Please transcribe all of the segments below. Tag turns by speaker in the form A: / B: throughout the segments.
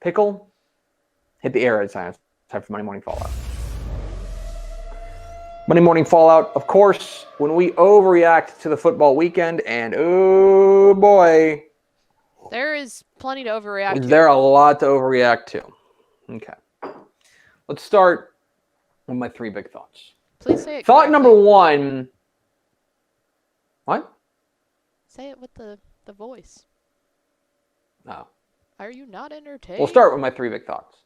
A: Pickle, hit the air sign. It's time for Monday Morning Fallout. Monday Morning Fallout, of course, when we overreact to the football weekend, and oh boy.
B: There is plenty to overreact to.
A: Is there a lot to overreact to? Okay. Let's start with my 3 big thoughts.
B: Please say it
A: Thought
B: correctly.
A: number 1. What?
B: Say it with the voice.
A: No.
B: Are you not entertained?
A: We'll start with my 3 big thoughts.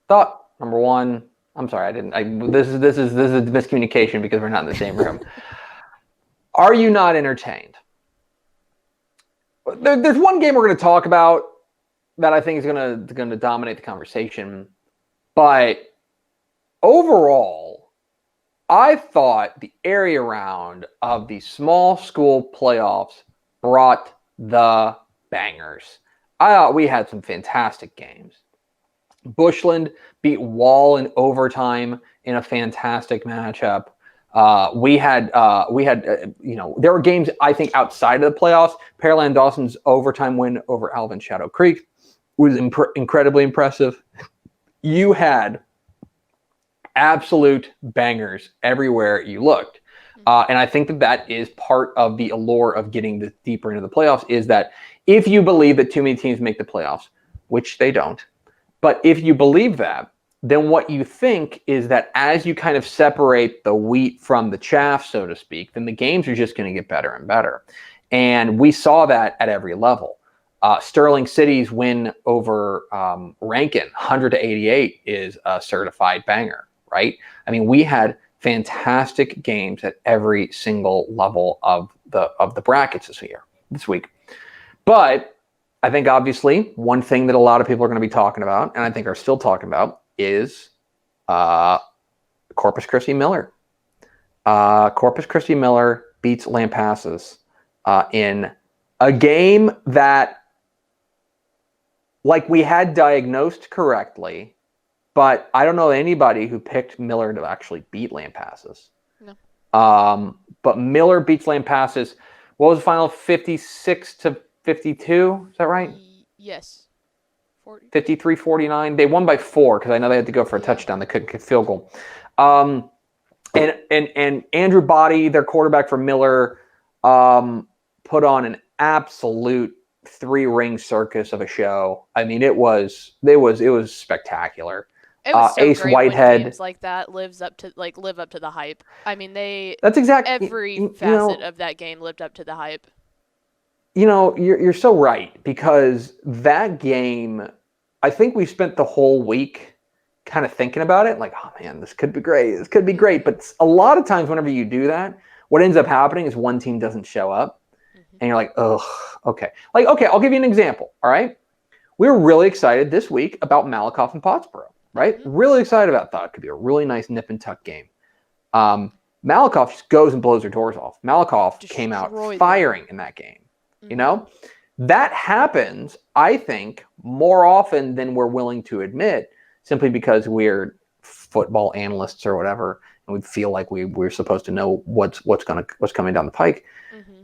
A: Thought number 1. I'm sorry, I didn't. This is a miscommunication because we're not in the same room. Are you not entertained? There's one game we're going to talk about that I think is going to dominate the conversation, but overall, I thought the area round of the small school playoffs brought the bangers. I thought we had some fantastic games. Bushland beat Wall in overtime in a fantastic matchup. We had there were games, I think, outside of the playoffs. Pearland Dawson's overtime win over Alvin Shadow Creek was incredibly impressive. You had absolute bangers everywhere you looked. And I think that is part of the allure of getting deeper into the playoffs, is that if you believe that too many teams make the playoffs, which they don't, but if you believe that, then what you think is that as you kind of separate the wheat from the chaff, so to speak, then the games are just going to get better and better. And we saw that at every level. Sterling City's win over Rankin, 100-88, is a certified banger, right? I mean, we had fantastic games at every single level of the brackets this week. But I think obviously one thing that a lot of people are going to be talking about, and I think are still talking about, is Corpus Christi Miller. Corpus Christi Miller beats Lampasas in a game that, like, we had diagnosed correctly, but I don't know anybody who picked Miller to actually beat Lampasas.
B: No.
A: But Miller beats Lampasas. What was the final? 56-52? Is that right?
B: Yes.
A: 53-49. They won by 4 because I know they had to go for a touchdown. They couldn't get field goal. And Andrew Body, their quarterback for Miller, put on an absolute 3-ring circus of a show. I mean, it was spectacular.
B: It was so
A: Ace
B: great
A: Whitehead,
B: when games like that live up to the hype. I mean,
A: that's exactly
B: every facet of that game lived up to the hype.
A: You know, you're so right, because that game, I think we spent the whole week kind of thinking about it, like, oh man, this could be great. This could be great. But a lot of times whenever you do that, what ends up happening is one team doesn't show up. And you're like, ugh, okay. Like, okay, I'll give you an example, all right? We were really excited this week about Malakoff and Pottsboro, right? Really excited about that. It could be a really nice nip and tuck game. Malakoff just goes and blows their doors off. Malakoff came out firing in that game. You know, that happens, I think, more often than we're willing to admit, simply because we're football analysts or whatever, and we feel like we're supposed to know what's coming down the pike.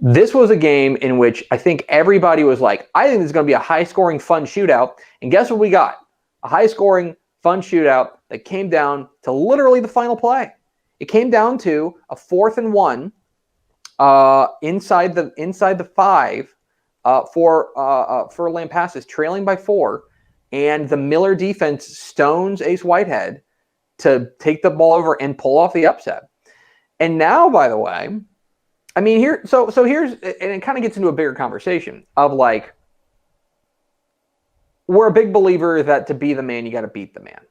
A: This was a game in which I think everybody was like, I think this is going to be a high-scoring, fun shootout. And guess what we got? A high-scoring, fun shootout that came down to literally the final play. It came down to a 4th and 1. Inside the 5 for Lampasas, trailing by 4, and the Miller defense stones Ace Whitehead to take the ball over and pull off the upset. And now, by the way, I mean, here's, and it kind of gets into a bigger conversation of, like, we're a big believer that to be the man, you got to beat the man.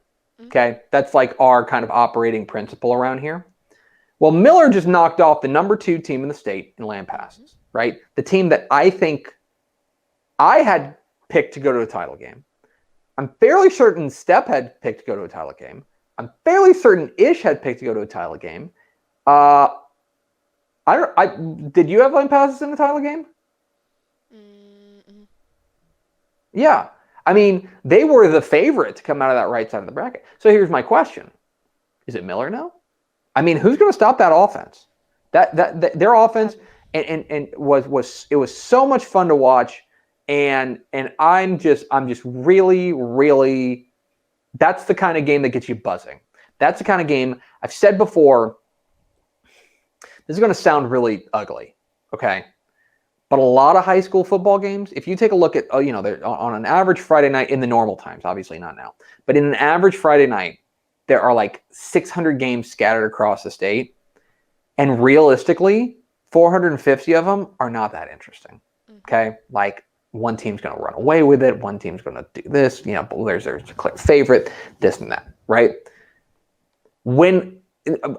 A: Okay, that's like our kind of operating principle around here. Well, Miller just knocked off the number 2 team in the state in Lampasas, right? The team that I think I had picked to go to a title game. I'm fairly certain Step had picked to go to a title game. I'm fairly certain Ish had picked to go to a title game. Did you have Lampasas in the title game? Yeah. I mean, they were the favorite to come out of that right side of the bracket. So here's my question. Is it Miller now? I mean, who's going to stop that offense? That their offense and was so much fun to watch. And I'm just really, really, that's the kind of game that gets you buzzing. That's the kind of game I've said before. This is going to sound really ugly, okay? But a lot of high school football games, if you take a look at, they're on an average Friday night in the normal times, obviously not now, but in an average Friday night, there are like 600 games scattered across the state. And realistically, 450 of them are not that interesting, okay? Like one team's going to run away with it. One team's going to do this, there's a clear favorite, this and that, right? When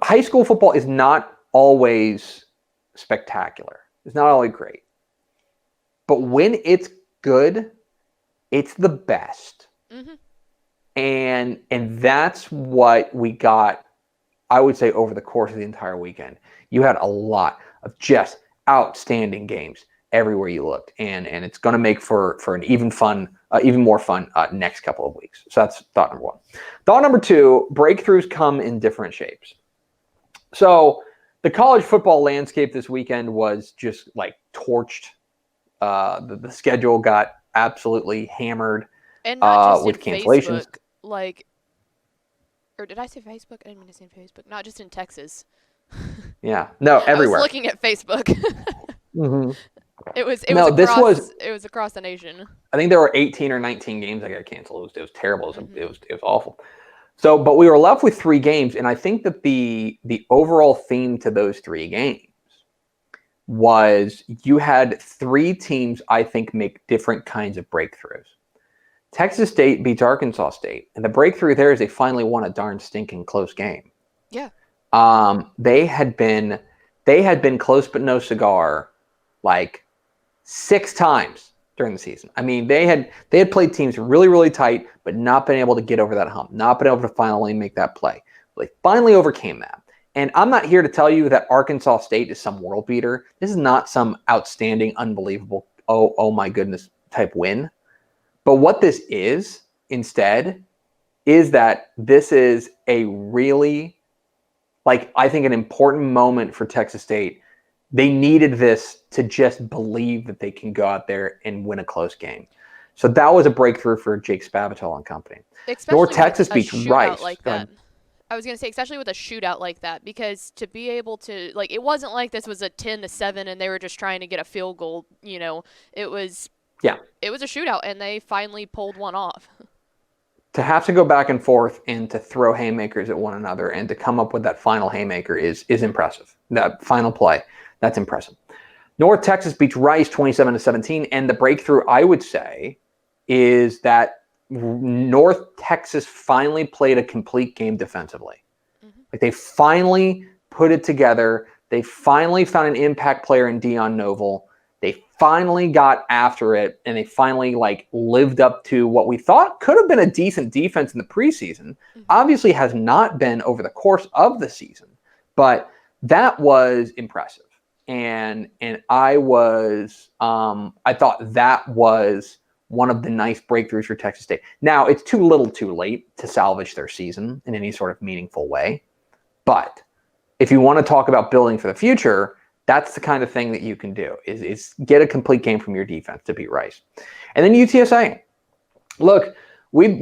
A: high school football is not always spectacular. It's not always great. But when it's good, it's the best. Mm-hmm. And that's what we got, I would say, over the course of the entire weekend. You had a lot of just outstanding games everywhere you looked. And it's going to make for an even more fun next couple of weeks. So that's thought number one. Thought number two, breakthroughs come in different shapes. So the college football landscape this weekend was just like torched. The schedule got absolutely hammered,
B: and not just
A: with
B: in
A: cancellations.
B: Facebook, or did I say Facebook? I didn't mean to say Facebook. Not just in Texas.
A: Yeah, no, everywhere.
B: I was looking at Facebook.
A: Mm-hmm.
B: It was across the nation.
A: I think there were 18 or 19 games that got canceled. It was terrible. It was awful. So, but we were left with 3 games, and I think that the overall theme to those 3 games was you had 3 teams, I think, make different kinds of breakthroughs. Texas State beats Arkansas State, and the breakthrough there is they finally won a darn stinking close game.
B: Yeah.
A: They had been close but no cigar like 6 times during the season. I mean, they had played teams really, really tight, but not been able to get over that hump, not been able to finally make that play. They finally overcame that. And I'm not here to tell you that Arkansas State is some world beater. This is not some outstanding, unbelievable, oh my goodness type win. But what this is instead is that this is a really, I think, an important moment for Texas State. They needed this to just believe that they can go out there and win a close game. So that was a breakthrough for Jake Spavital and company.
B: North
A: Texas beats Rice.
B: Like that. I was going to say, especially with a shootout like that, because to be able to, it wasn't like this was a 10-7 and they were just trying to get a field goal. It was a shootout, and they finally pulled one off.
A: To have to go back and forth and to throw haymakers at one another and to come up with that final haymaker is impressive. That final play, that's impressive. North Texas beats Rice 27-17, and the breakthrough, I would say, is that North Texas finally played a complete game defensively. Mm-hmm. They finally put it together. They finally found an impact player in Dion Noble. They finally got after it, and they finally lived up to what we thought could have been a decent defense in the preseason. Mm-hmm. Obviously has not been over the course of the season, but that was impressive. And I thought that was one of the nice breakthroughs for Texas State. Now, it's too little too late to salvage their season in any sort of meaningful way. But if you want to talk about building for the future, that's the kind of thing that you can do, is get a complete game from your defense to beat Rice. And then UTSA. Look, we've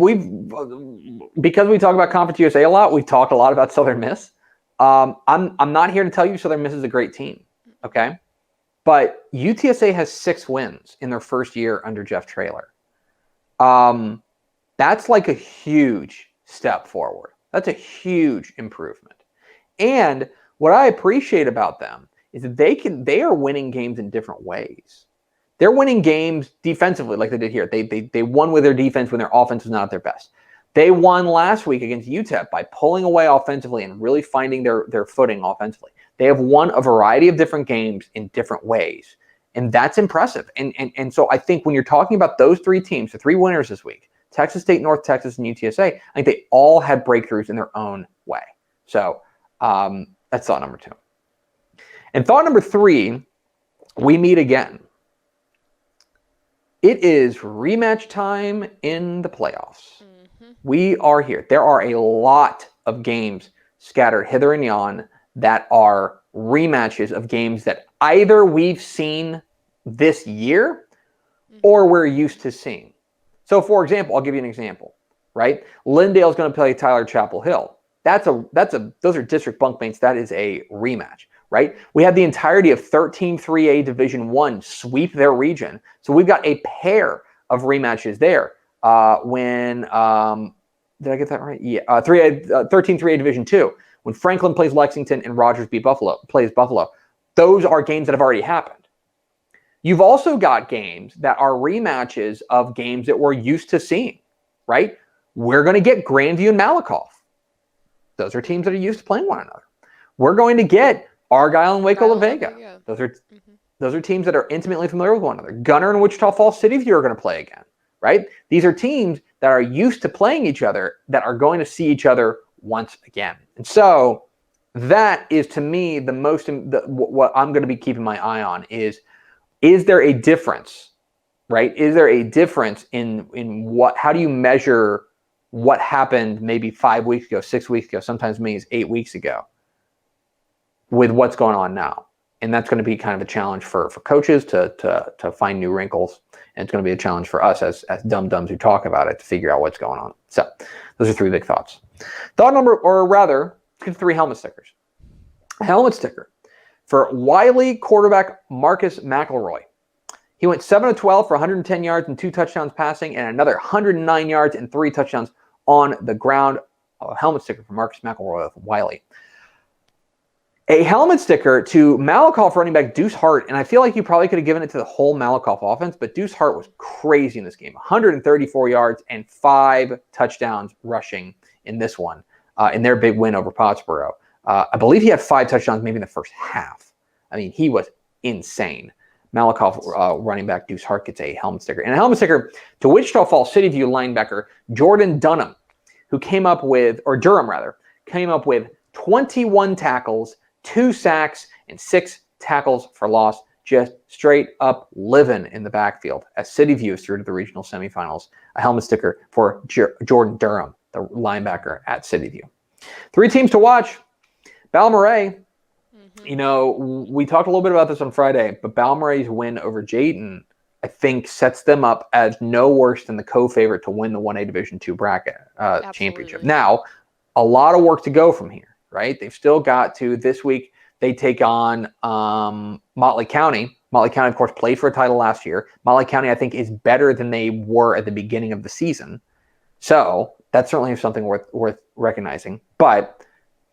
A: because we talk about Conference USA a lot, we've talked a lot about Southern Miss. I'm not here to tell you Southern Miss is a great team, okay? But UTSA has 6 wins in their first year under Jeff Traylor. That's a huge step forward. That's a huge improvement. And what I appreciate about them is that they are winning games in different ways. They're winning games defensively like they did here. They won with their defense when their offense was not at their best. They won last week against UTEP by pulling away offensively and really finding their footing offensively. They have won a variety of different games in different ways, and that's impressive. And so I think when you're talking about those 3 teams, the 3 winners this week, Texas State, North Texas, and UTSA, I think they all had breakthroughs in their own way. So that's thought number 2. And thought number 3, we meet again. It is rematch time in the playoffs. Mm-hmm. We are here. There are a lot of games scattered hither and yon that are rematches of games that either we've seen this year or we're used to seeing. So, for example, I'll give you an example, right? Lindale's going to play Tyler Chapel Hill. Those are district bunkmates. That is a rematch, right? We had the entirety of 13 3A Division I sweep their region. So we've got a pair of rematches there. Did I get that right? Yeah, 13 3A Division II. When Franklin plays Lexington and Rogers plays Buffalo. Those are games that have already happened. You've also got games that are rematches of games that we're used to seeing, right? We're going to get Grandview and Malakoff. Those are teams that are used to playing one another. We're going to get Argyle and Waco La Vega. Those are teams that are intimately familiar with one another. Gunner and Wichita Falls City View are going to play again, right? These are teams that are used to playing each other that are going to see each other once again. And so that is, to me, what I'm going to be keeping my eye on is there a difference, right? Is there a difference in how do you measure what happened maybe 5 weeks ago, 6 weeks ago, sometimes means 8 weeks ago with what's going on now? And that's going to be kind of a challenge for coaches to find new wrinkles. And it's going to be a challenge for us as dum-dums who talk about it to figure out what's going on. So those are 3 big thoughts. Thought number, or rather, 3 helmet stickers. A helmet sticker for Wiley quarterback Marcus McElroy. He went 7 of 12 for 110 yards and 2 touchdowns passing, and another 109 yards and 3 touchdowns on the ground. A helmet sticker for Marcus McElroy of Wiley. A helmet sticker to Malakoff running back Deuce Hart, and I feel like you probably could have given it to the whole Malakoff offense, but Deuce Hart was crazy in this game. 134 yards and 5 touchdowns rushing in this one, in their big win over Pottsboro. I believe he had 5 touchdowns maybe in the first half. I mean, he was insane. Malakoff running back Deuce Hart gets a helmet sticker. And a helmet sticker to Wichita Falls City View linebacker Jordan Durham, came up with 21 tackles, 2 sacks, and 6 tackles for loss. Just straight up living in the backfield as City View is through to the regional semifinals. A helmet sticker for Jordan Durham, the linebacker at City View. 3 teams to watch. Balmorhea. You know, we talked a little bit about this on Friday, but Balmorhea's win over Jayton, I think, sets them up as no worse than the co-favorite to win the 1A Division II bracket championship. Now, a lot of work to go from here, right? They've still got to, this week, they take on Motley County. Motley County, of course, played for a title last year. Motley County, I think, is better than they were at the beginning of the season. So that's certainly something worth recognizing. But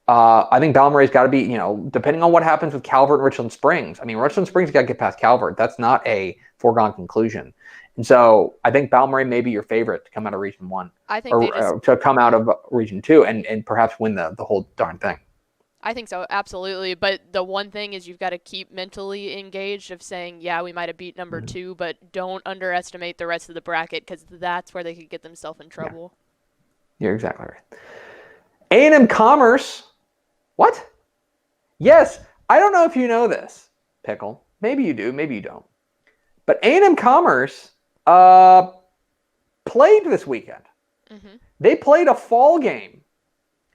A: I think Balmorhea's got to be, depending on what happens with Calvert and Richland Springs. I mean, Richland Springs got to get past Calvert. That's not a foregone conclusion. And so I think Balmorhea may be your favorite to come out of Region 1.
B: I think
A: to come out of Region 2 and perhaps win the whole darn thing.
B: I think so, absolutely. But the one thing is you've got to keep mentally engaged of saying, yeah, we might have beat number 2, but don't underestimate the rest of the bracket because that's where they could get themselves in trouble.
A: Yeah. You're exactly right. A&M Commerce. What? Yes, I don't know if you know this, Pickle. Maybe you do, maybe you don't. But A&M Commerce played this weekend. They played a fall game.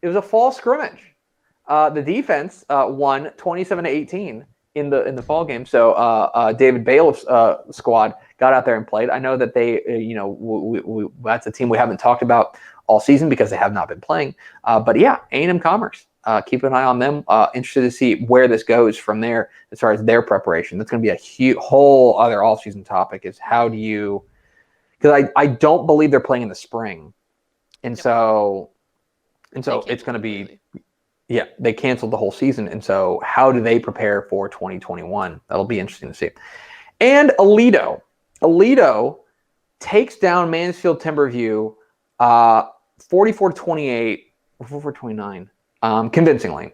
A: It was a fall scrimmage. The defense won 27-18 in the fall game. So David Bailiff's squad got out there and played. I know that they, that's a team we haven't talked about all season because they have not been playing. But yeah, A&M Commerce. Keep an eye on them. Interested to see where this goes from there as far as their preparation. That's going to be a whole other all-season topic is how do you – because I don't believe they're playing in the spring. And so it's going to be – yeah, they canceled the whole season. And so how do they prepare for 2021? That'll be interesting to see. And Aledo. Aledo takes down Mansfield Timberview 44-28 or 44-29. Convincingly,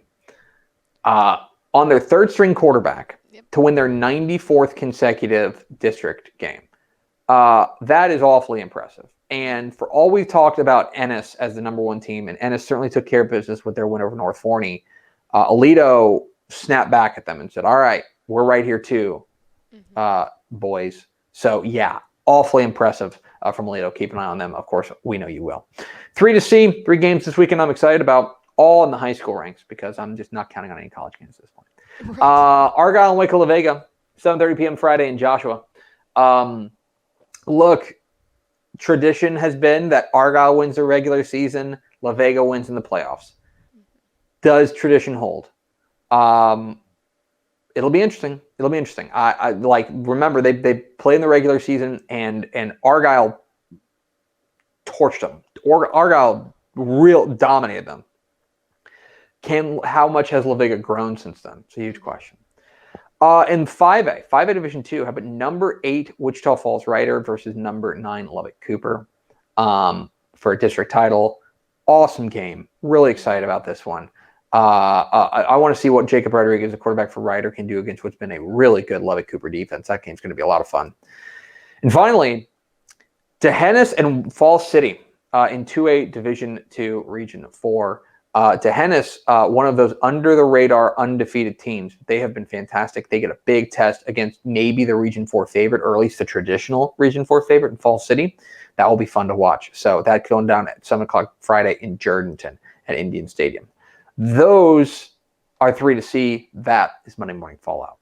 A: on their third-string quarterback to win their 94th consecutive district game. That is awfully impressive. And for all we've talked about Ennis as the number 1 team, and Ennis certainly took care of business with their win over North Forney, Aledo snapped back at them and said, all right, we're right here too, boys. So, yeah, awfully impressive from Aledo. Keep an eye on them. Of course, we know you will. 3 to see, 3 games this weekend I'm excited about. All in the high school ranks because I'm just not counting on any college games at this point. Right. Argyle and Waco La Vega, 7:30 p.m. Friday in Joshua. Look, tradition has been that Argyle wins the regular season, La Vega wins in the playoffs. Does tradition hold? It'll be interesting. It'll be interesting. I like remember they play in the regular season and Argyle torched them. Argyle real dominated them. How much has La Vega grown since then? It's a huge question. In 5A Division 2, how about number 8 Wichita Falls Rider versus number 9 Lubbock Cooper for a district title. Awesome game. Really excited about this one. I want to see what Jacob Rodriguez, the quarterback for Rider, can do against what's been a really good Lubbock Cooper defense. That game's going to be a lot of fun. And finally, D'Hanis and Falls City in 2A Division 2 Region 4. D'Hanis, one of those under-the-radar undefeated teams. They have been fantastic. They get a big test against maybe the Region 4 favorite, or at least the traditional Region 4 favorite in Falls City. That will be fun to watch. So that's going down at 7 o'clock Friday in Jourdanton at Indian Stadium. Those are 3 to see. That is Monday Morning Fallout.